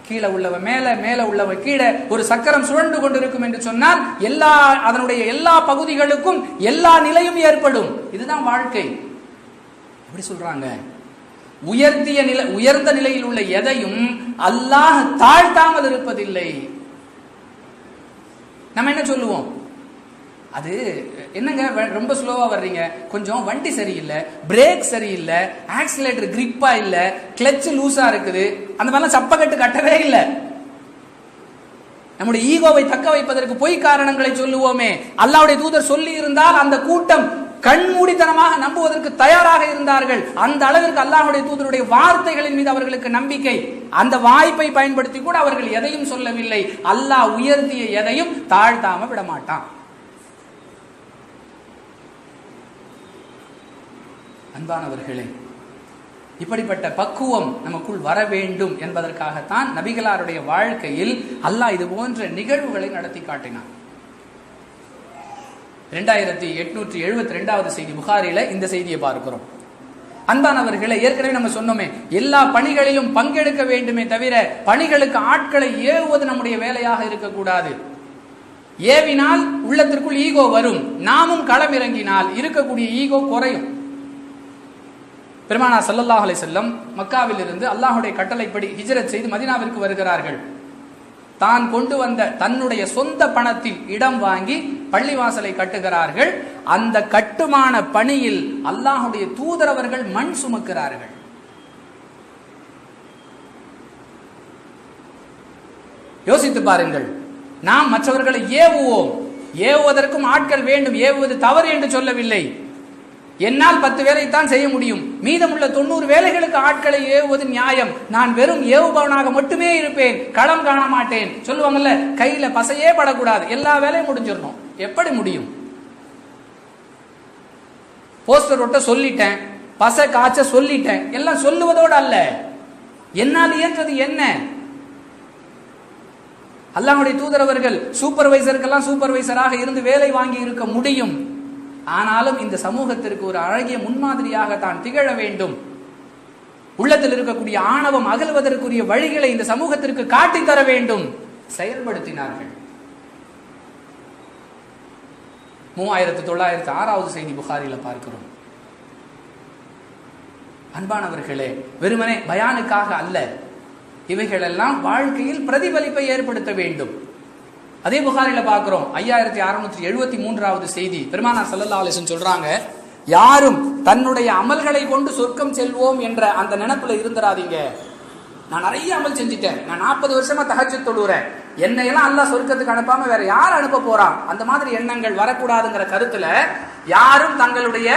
கீழே உள்ளவ மேல, மேல உள்ளவ கீழே, ஒரு சக்கரம் சுழன்று கொண்டிருக்கும் என்று சொன்னால் அதனுடைய எல்லா பகுதிகளுக்கும் எல்லா நிலையும் ஏற்படும். இதுதான் வாழ்க்கை. எப்படி சொல்றாங்க? உயர்ந்த நிலையில் உள்ள எதையும் அல்லாஹ் தாழ்த்தாமல் இருப்பதில்லை. நம்ம என்ன சொல்லுவோம்? அது என்னங்க ரொம்ப ஸ்லோவா வர்றீங்க, கொஞ்சம் வண்டி சரியில்லை, பிரேக் சரியில்லை, ஆக்சிலேட்டர் கிரிப்பா இல்ல, கிளட்ச் லூசா இருக்குது, அந்த மாதிரிலாம் சப்பக்கட்டு கட்டவே இல்லை. நம்முடைய ஈகோவை தக்க வைப்பதற்கு பொய் காரணங்களை சொல்லுவோமே. அல்லாஹ்வுடைய தூதர் சொல்லி இருந்தால் அந்த கூட்டம் கண்மூடித்தனமாக நம்புவதற்கு தயாராக இருந்தார்கள். அந்த அளவிற்கு அல்லாஹ்வுடைய தூதருடைய வார்த்தைகளின் மீது அவர்களுக்கு நம்பிக்கை. அந்த வாய்ப்பை பயன்படுத்தி கூட அவர்கள் எதையும் சொல்லவில்லை. அல்லாஹ் உயர்த்திய எதையும் தாழ்த்தாம விட மாட்டான். அன்பானவர்களே, இப்படிப்பட்ட பக்குவம் நமக்குள் வர வேண்டும் என்பதற்காகத்தான் நபிகளாருடைய வாழ்க்கையில் அல்லாஹ் இது போன்ற நிகழ்வுகளை நடத்தி காட்டினார். 2872வது செய்தி புகாரில இந்த செய்தியை பார்க்கிறோம். அன்பானவர்களை, ஏற்கனவே நம்ம சொன்னோமே, எல்லா பணிகளிலும் பங்கெடுக்க வேண்டுமே தவிர பணிகளுக்கு ஆட்களை ஏவுவது நம்முடைய வேலையாக இருக்கக்கூடாது. ஏவினால் உள்ளத்திற்குள் ஈகோ வரும். நாமும் களம் இறங்கினால் இருக்கக்கூடிய ஈகோ குறையும். பெருமானார் ஸல்லல்லாஹு அலைஹி வஸல்லம் மக்காவில் இருந்து அல்லாஹ்வுடைய கட்டளைப்படி ஹிஜ்ரத் செய்து மதீனாவிற்கு வருகிறார்கள். தான் கொண்டு வந்த தன்னுடைய சொந்த பணத்தில் இடம் வாங்கி பள்ளிவாசலை கட்டுகிறார்கள். அந்த கட்டுமான பணியில் அல்லாஹ்வுடைய தூதர் அவர்கள் மண் சுமக்கிறார்கள். யோசித்து பாருங்கள். நாம் மற்றவர்களை ஏவுவோம், ஏவுவதற்கும் ஆட்கள் வேண்டும், ஏவுவது தவறு என்று சொல்லவில்லை. என்னால் 10 வேலைத்தான் செய்ய முடியும், மீதமுள்ள 90 வேலைகளுக்கு ஆட்களை ஏவுவது நியாயம். நான் வெறும் ஏவுபவனாக மட்டுமே இருப்பேன், களம் காண மாட்டேன். சொல்லுவாங்கல்ல, கையில பசையே படக்கூடாது, எல்லா வேலையும் முடிஞ்சிடணும். எப்படி முடியும்? போஸ்டர் ஒட்ட சொல்லிட்டேன், பசை காய்ச்ச சொல்லிட்டேன், எல்லாம் சொல்லுவதோடு அல்ல, என்னால் இயன்றது என்ன? அல்லாஹ்வுடைய தூதர் அவர்கள் சூப்பர்வைசருக்கெல்லாம் சூப்பர்வைசராக இருந்து வேலை வாங்கி இருக்க முடியும். ஆனாலும் இந்த சமூகத்திற்கு ஒரு அழகிய முன்மாதிரியாக தான் திகழ வேண்டும். உள்ளத்தில் இருக்கக்கூடிய ஆணவம் அகல்வதற்குரிய வழிகளை இந்த சமூகத்திற்கு காட்டித்தர வேண்டும். செயல்படுத்தினார்கள். 3906வது செய்தி புகாரில பார்க்கிறோம். அன்பானவர்களே, வெறுமனே பயானுக்காக அல்ல, இவைகளெல்லாம் வாழ்க்கையில் பிரதிபலிப்பை ஏற்படுத்த வேண்டும். அதே புகாரில பார்க்கிறோம். 5673வது செய்தி. பெருமானார் ஸல்லல்லாஹு அலைஹி வஸல்லம் சொல்றாங்க, யாரும் தன்னுடைய அமல்களை கொண்டு சொர்க்கம் செல்வோம் என்ற அந்த நினைப்புல இருந்துராதீங்க. நான் நிறைய அமல் செஞ்சுட்டேன், நான் 40 வருஷமா தஹஜ்ஜுத் தொழுறேன், என்னையெல்லாம் அல்லாஹ் சொர்க்கத்துக்கு அனுப்பாம வேற யார் அனுப்ப போறான், அந்த மாதிரி எண்ணங்கள் வரக்கூடாதுங்கிற கருத்துல யாரும் தங்களுடைய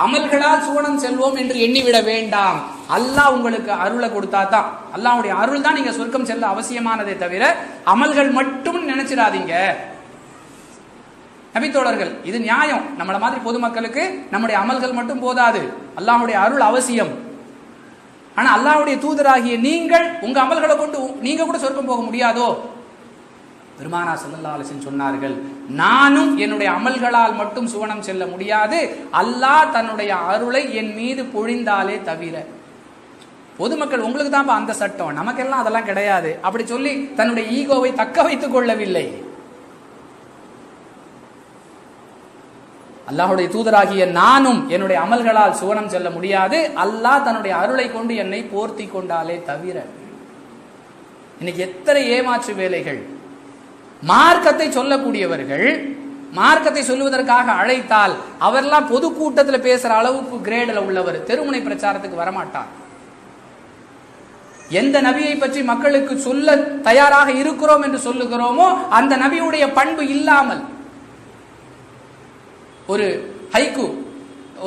அமல்களால் சுவனம் செல்வோம் என்று எண்ணிவிட வேண்டாம். அல்லாஹ் உங்களுக்கு அருளை கொடுத்தா தான், அல்லாஹ்வுடைய அருள் தான் நீங்க சொர்க்கம் செல்ல அவசியமானதே தவிர அமல்கள் மட்டும் நினைச்சிடாதீங்க. நபித்தோழர்கள், இது நியாயம். நம்மள மாதிரி பொதுமக்களுக்கு நம்முடைய அமல்கள் மட்டும் போதாது, அல்லாஹ்வுடைய அருள் அவசியம். ஆனா அல்லாஹ்வுடைய தூதராகிய நீங்கள் உங்க அமல்களை கொண்டு நீங்க கூட சொர்க்கம் போக முடியாதோ? பெருமானார் ஸல்லல்லாஹு அலைஹி வஸல்லம் சொன்னார்கள், நானும் என்னுடைய அமல்களால் மட்டும் சுவனம் செல்ல முடியாது, அல்லாஹ் தன்னுடைய அருளை என் மீது பொழிந்தாலே தவிர. பொதுமக்கள் உங்களுக்கு தான் அந்த சட்டம், நமக்கெல்லாம் அதெல்லாம் கிடையாது அப்படி சொல்லி தன்னுடைய ஈகோவை தக்க வைத்துக் கொள்ளவில்லை. அல்லாஹ்வுடைய தூதராகிய நானும் என்னுடைய அமல்களால் சுவனம் செல்ல முடியாது, அல்லாஹ் தன்னுடைய அருளை கொண்டு என்னை போர்த்தி கொண்டாலே தவிர. இன்னைக்கு எத்தனை ஏமாற்று வேலைகள்! மார்க்கத்தை சொல்லக்கூடியவர்கள் மார்க்கத்தை சொல்லுவதற்காக அழைத்தால் அவரெல்லாம் பொதுக்கூட்டத்தில் பேசுற அளவுக்கு கிரேடில் உள்ளவர் தெருமுனை பிரச்சாரத்துக்கு வரமாட்டார். எந்த நபியை பற்றி மக்களுக்கு சொல்ல தயாராக இருக்கிறோம் என்று சொல்லுகிறோமோ அந்த நபியுடைய பண்பு இல்லாமல் ஒரு ஹைக்கு,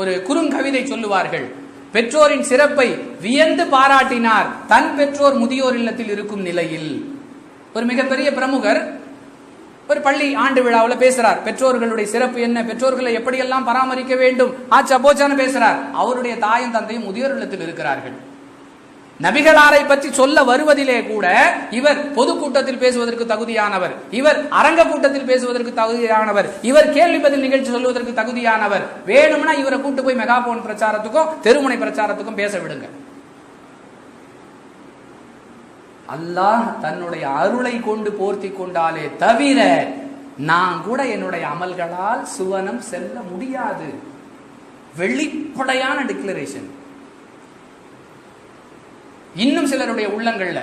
ஒரு குறுங்கவிதை சொல்லுவார்கள். பெற்றோரின் சிறப்பை வியந்து பாராட்டினார் தன் பெற்றோர் முதியோர் இல்லத்தில் இருக்கும் நிலையில். ஒரு மிகப்பெரிய பிரமுகர் ஒரு பள்ளி ஆண்டு விழாவில் பேசுறார். பெற்றோர்களுடைய சிறப்பு என்ன, பெற்றோர்களை எப்படியெல்லாம் பராமரிக்க வேண்டும், ஆச்சா போச்சான்னு பேசுறார். அவருடைய தாயும் தந்தையும் முதியோர் இல்லத்தில் இருக்கிறார்கள். நபிகளாரை பற்றி சொல்ல வருவதிலே கூட இவர் பொதுக்கூட்டத்தில் பேசுவதற்கு தகுதியானவர், இவர் அரங்க கூட்டத்தில் பேசுவதற்கு தகுதியானவர், இவர் கேள்வி பதில் நிகழ்ச்சி சொல்வதற்கு தகுதியானவர். வேணும்னா இவரை கூட்டு போய் மெகாபோன் பிரச்சாரத்துக்கும் தெருமுனை பிரச்சாரத்துக்கும் பேச விடுங்க. அல்லாஹ் தன்னுடைய அருளை கொண்டு போர்த்தி கொண்டாலே தவிர நான் கூட என்னுடைய அமல்களால் சுவனம் செல்ல முடியாது. வெளிப்படையான டிக்ளரேஷன். இன்னும் சிலருடைய உள்ளங்கள்ல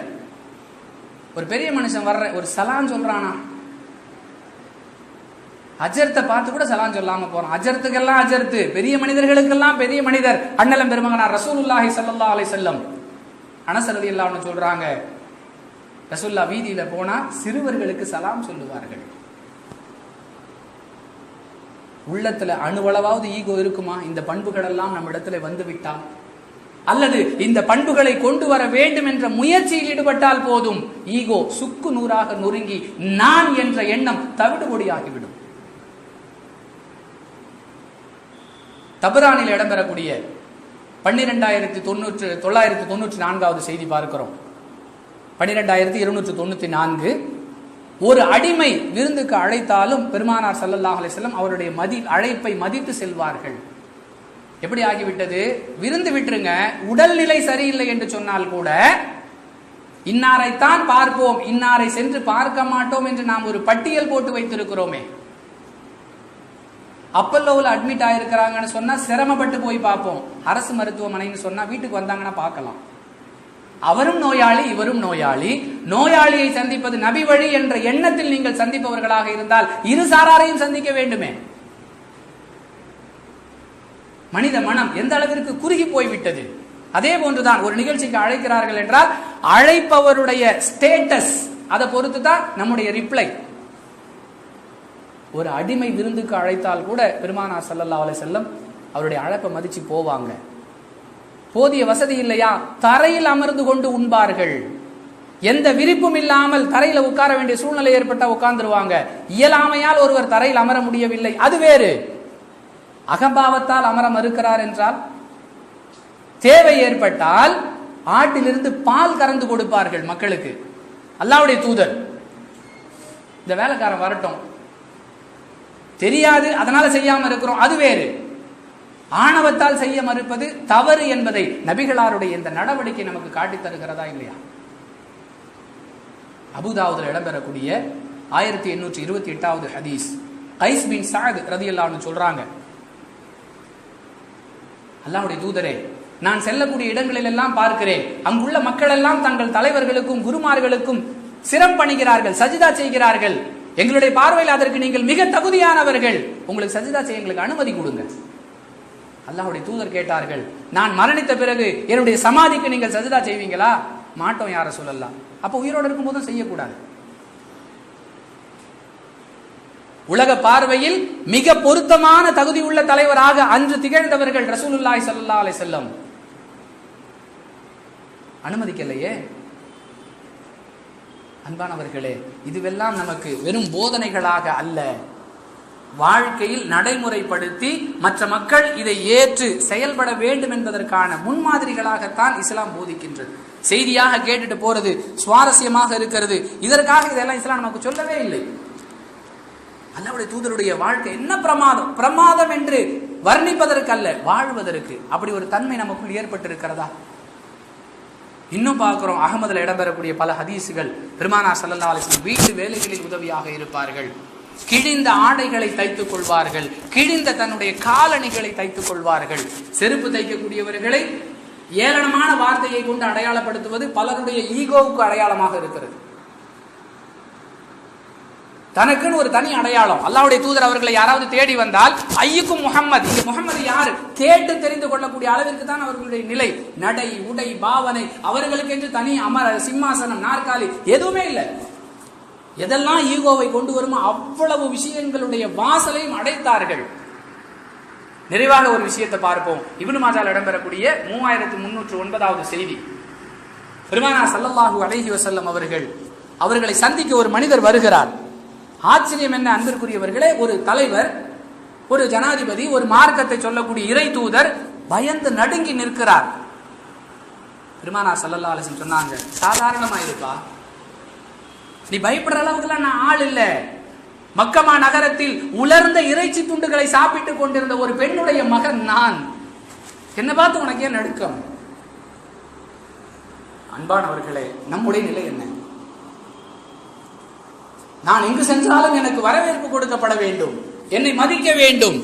ஒரு பெரிய மனுஷன் வர்ற ஒரு சலாம் சொல்றானா, அஜர்த்தை பார்த்து கூட சலாம் சொல்லாம போறோம். அஜர்த்துக்கெல்லாம் அஜர்த்து, பெரிய மனிதர்களுக்கெல்லாம் பெரிய மனிதர் அண்ணலம் பெருமகனார் ரசூலுல்லாஹி ஸல்லல்லாஹு அலைஹி வஸல்லம். அனஸ் ரலியல்லாஹு அன்ஹு சொல்றாங்க, ரசூலுல்லாஹ் வீதியில போனா சிறுவர்களுக்கு சலாம் சொல்லுவார்கள். உள்ளத்துல அணுவளவாவது ஈகோ இருக்குமா? இந்த பண்புகள் எல்லாம் நம்ம இடத்துல வந்து விட்டால், அல்லது இந்த பண்புகளை கொண்டு வர வேண்டும் என்ற முயற்சியில் ஈடுபட்டால் போதும், ஈகோ சுக்கு நூறாக நொறுங்கி நான் என்ற எண்ணம் தவிடுபொடியாகிவிடும். தபரானில் இடம்பெறக்கூடிய 12994வது செய்தி பார்க்கிறோம். 12294 ஒரு அடிமை விருந்துக்கு அழைத்தாலும் பெருமானார் ஸல்லல்லாஹு அலைஹி வஸல்லம் அவருடைய அழைப்பை மதித்து செல்வார்கள். எப்படி ஆகிவிட்டது? விருந்து விட்டுருங்க, உடல்நிலை சரியில்லை என்று சொன்னால் கூட இன்னாரைத்தான் பார்ப்போம், இன்னாரை சென்று பார்க்க மாட்டோம் என்று நாம் ஒரு பட்டியல் போட்டு வைத்திருக்கிறோமே. அப்பல்லோவில் அட்மிட் ஆயிருக்கிறாங்கன்னு சொன்னா சிரமப்பட்டு போய் பார்ப்போம். அரசு மருத்துவமனைன்னு சொன்னா வீட்டுக்கு வந்தாங்கன்னா பார்க்கலாம். அவரும் நோயாளி, இவரும் நோயாளி. நோயாளியை சந்திப்பது நபி வழி என்ற எண்ணத்தில் நீங்கள் சந்திப்பவர்களாக இருந்தால் இரு சாராரையும் சந்திக்க வேண்டுமே. மனித மனம் எந்த அளவிற்கு குறுகி போய்விட்டது. அதே போன்றுதான் ஒரு நிகழ்ச்சிக்கு அழைக்கிறார்கள் என்றால் அழைப்பவருடைய ஸ்டேட்டஸ் அதை பொறுத்து தான் நம்முடைய ரிப்ளை. ஒரு அடிமை விருந்துக்கு அழைத்தால் கூட பெருமானார் ஸல்லல்லாஹு அலைஹி வஸல்லம் அவருடைய அழைப்பை மதிச்சு போவாங்க. போதிய வசதி இல்லையா, தரையில் அமர்ந்து கொண்டு உண்பார்கள். எந்த விரிப்பும் இல்லாமல் தரையில உட்கார வேண்டிய சூழ்நிலை ஏற்பட்டா உட்கார்ந்துருவாங்க. இயலாமையால் ஒருவர் தரையில் அமர முடியவில்லை, அது வேறு. அகம்பாவத்தால் அமர மறுக்கிறார் என்றால், தேவை ஏற்பட்டால் ஆட்டிலிருந்து பால் கறந்து கொடுப்பார்கள் மக்களுக்கு. அல்லாஹ்வுடைய தூதர், இந்த வேலைக்காரன் வரட்டும், தெரியாது அதனால செய்யாம இருக்கிறோம், அது வேறு. ஆணவத்தால் செய்ய மறுப்பது தவறு என்பதை நபிகளாருடைய இந்த நடவடிக்கை நமக்கு காட்டி தருகிறதா இல்லையா? அபூதாவுதுல இடம்பெறக்கூடிய 1828வது ஹதீஸ், கைஸ் பின் சஅத் ரலியல்லாஹு அன்ஹு சொல்றாங்க, அல்லாஹ்வுடைய தூதரே, நான் செல்லக்கூடிய இடங்களில் எல்லாம் பார்க்கிறேன், அங்குள்ள மக்கள் எல்லாம் தங்கள் தலைவர்களுக்கும் குருமார்களுக்கும் சிரம் பணிகிறார்கள், சஜிதா செய்கிறார்கள். எங்களுடைய பார்வையில் அதற்கு நீங்கள் மிக தகுதியானவர்கள், உங்களுக்கு சஜிதா செய்ய எங்களுக்கு அனுமதி கொடுங்க. அல்லாஹ்வுடைய தூதர் கேட்டார்கள், நான் மரணித்த பிறகு என்னுடைய சமாதிக்கு நீங்கள் சஜிதா செய்வீங்களா? மாட்டோம் யார சொல்லலாம். அப்ப உயிரோடு இருக்கும் போதும் செய்யக்கூடாது. உலக பார்வையில் மிக பொருத்தமான தகுதி உள்ள தலைவராக அன்று திகழ்ந்தவர்கள் ரசூலுல்லாஹி ஸல்லல்லாஹு அலைஹி வஸல்லம் அனுமதிக்கலையே. அன்பானவர்களே, இதுவெல்லாம் நமக்கு வெறும் போதனைகளாக அல்ல, வாழ்க்கையில் நடைமுறைப்படுத்தி மற்ற மக்கள் இதை ஏற்று செயல்பட வேண்டும் என்பதற்கான முன்மாதிரிகளாகத்தான் இஸ்லாம் போதிக்கின்றது. செய்தியாக கேட்டுட்டு போறது சுவாரஸ்யமாக இருக்கிறது, இதற்காக இதெல்லாம் இஸ்லாம் நமக்கு சொல்லவே இல்லை. அல்லாஹ்வுடைய தூதருடைய வாழ்க்கை என்ன பிரமாதம், பிரமாதம் என்று வர்ணிப்பதற்கு அல்ல, வாழ்வதற்கு. அப்படி ஒரு தன்மை நமக்குள் ஏற்பட்டு இருக்கிறதா? இன்னும் பார்க்கிறோம், அகமதுல இடம்பெறக்கூடிய பல ஹதீசுகள், பெருமானார் ஸல்லல்லாஹு அலைஹி வஸல்லம் வீட்டு வேலைகளில் உதவியாக இருப்பார்கள், கிழிந்த ஆடைகளை தைத்துக் கொள்வார்கள், கிழிந்த தன்னுடைய காலணிகளை தைத்துக் கொள்வார்கள். செருப்பு தைக்கக்கூடியவர்களை ஏளனமான வார்த்தையை கொண்டு அடையாளப்படுத்துவது பலருடைய ஈகோவுக்கு அடையாளமாக இருக்கிறது. தனக்குன்னு ஒரு தனி அடையாளம். அல்லாஹ்வுடைய தூதர் அவர்களை யாராவது தேடி வந்தால் ஐயுக்கும் முஹம்மது, இங்க முஹம்மது யாரு கேட்டு தெரிந்து கொள்ளக்கூடிய அளவிற்கு தான் அவர்களுடைய நிலை, நடை, உடை, பாவனை. அவர்களுக்கு என்று தனி சிம்மாசனம், நாற்காலி எதுவுமே இல்லை. எதெல்லாம் ஈகோவை கொண்டு வருமோ அவ்வளவு விஷயங்களுடைய வாசலையும் அடைத்தார்கள். நிறைவாக ஒரு விஷயத்தை பார்ப்போம். இப்னு மாஜால இடம்பெறக்கூடிய 3309வது செய்தி, பெருமானார் ஸல்லல்லாஹு அலைஹி வஸல்லம் அவர்களை சந்திக்க ஒரு மனிதர் வருகிறார். ஆச்சரியம் என்ன அன்பிற்குரியவர்களே, ஒரு தலைவர், ஒரு ஜனாதிபதி, ஒரு மார்க்கத்தை சொல்லக்கூடிய இறை தூதர் பயந்து நடுங்கி நிற்கிறார். பெருமானார் ஸல்லல்லாஹு அலைஹி வஸல்லம் சொன்னாங்க, சாதாரணமா இருப்பா, நீ பயப்படுற அளவுக்குலாம் நான் ஆள் இல்ல. மக்கமா நகரத்தில் உலர்ந்த இறைச்சி துண்டுகளை சாப்பிட்டுக் கொண்டிருந்த ஒரு பெண்ணுடைய மகன் நான். என்ன பார்த்து உனக்கு ஏன் நடுக்கம்? அன்பானவர்களே, நம்முடைய நிலை என்ன? நான் எங்கு சென்றாலும் எனக்கு வரவேற்பு கொடுக்கப்பட வேண்டும், என்னை மதிக்க வேண்டும்.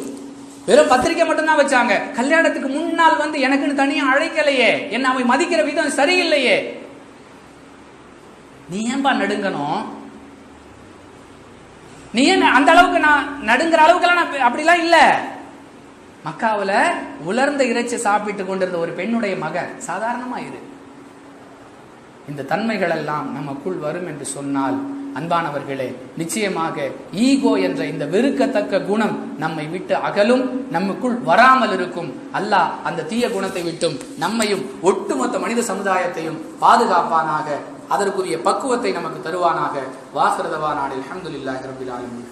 வெறும் பத்திரிக்கை மட்டும்தான் வச்சாங்க. கல்யாணத்துக்கு முன்னால் வந்து எனக்குன்னு தனியா அழைக்கலையே, என்ன அவன் மதிக்கிற விதம் சரியில்லையே. நீ ஏன்பா நடுங்கணும்? நீ ஏன் அந்த அளவுக்கு நான் நடுங்கிற அளவுக்குலாம் நான் அப்படிலாம் இல்ல. மக்காவில் உலர்ந்த இறைச்சி சாப்பிட்டு கொண்டிருந்த ஒரு பெண்ணுடைய மகன் சாதாரணமா இரு. இந்த தன்மைகள் எல்லாம் நமக்குள் வரும் என்று சொன்னால் அன்பானவர்களே, நிச்சயமாக ஈகோ என்ற இந்த வெறுக்கத்தக்க குணம் நம்மை விட்டு அகலும், நமக்குள் வராமல் இருக்கும். அல்லாஹ் அந்த தீய குணத்தை விட்டும் நம்மையும் ஒட்டுமொத்த மனித சமுதாயத்தையும் பாதுகாப்பானாக, அதற்குரிய பக்குவத்தை நமக்கு தருவானாக. வாஹிரு தஅவானா அல்ஹம்துலில்லாஹி ரப்பில் ஆலமீன்.